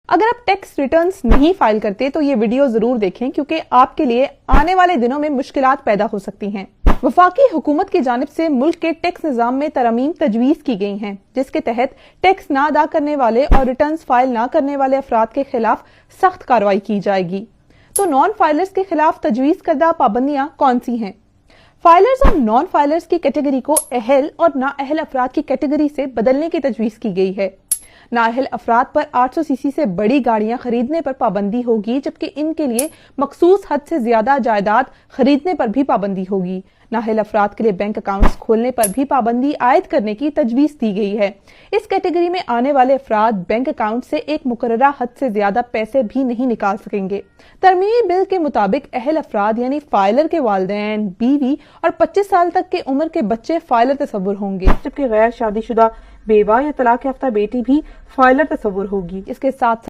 اگر آپ tax returns نہیں فائل کرتے تو یہ ویڈیو ضرور دیکھیں کیونکہ آپ کے لیے آنے والے دنوں میں مشکلات پیدا ہو سکتی ہیں۔ وفاقی حکومت کی جانب سے ملک کے ٹیکس نظام میں ترامیم تجویز کی گئی ہیں جس کے تحت ٹیکس نہ ادا کرنے والے اور ریٹرنز فائل نہ کرنے والے افراد کے خلاف سخت کارروائی کی جائے گی۔ تو نان فائلرز کے خلاف تجویز کردہ پابندیاں کون سی ہیں؟ فائلرز اور نان فائلرز کی کیٹیگری کو اہل اور نااہل افراد کی کیٹیگری سے بدلنے کی تجویز کی گئی ہے۔ نااہل افراد پر 800 سی سی سے بڑی گاڑیاں خریدنے پر پابندی ہوگی جبکہ ان کے لیے مخصوص حد سے زیادہ جائیداد خریدنے پر بھی پابندی ہوگی۔ نااہل افراد کے لیے بینک اکاؤنٹس کھولنے پر بھی پابندی عائد کرنے کی تجویز دی گئی ہے۔ اس کیٹیگری میں آنے والے افراد بینک اکاؤنٹ سے ایک مقررہ حد سے زیادہ پیسے بھی نہیں نکال سکیں گے۔ ترمیمی بل کے مطابق اہل افراد یعنی فائلر کے والدین، بیوی اور 25 سال تک کے عمر کے بچے فائلر تصور ہوں گے جبکہ غیر شادی شدہ بیوہ یا طلاق یافتہ بیٹی بھی فائلر تصور ہوگی۔ اس کے ساتھ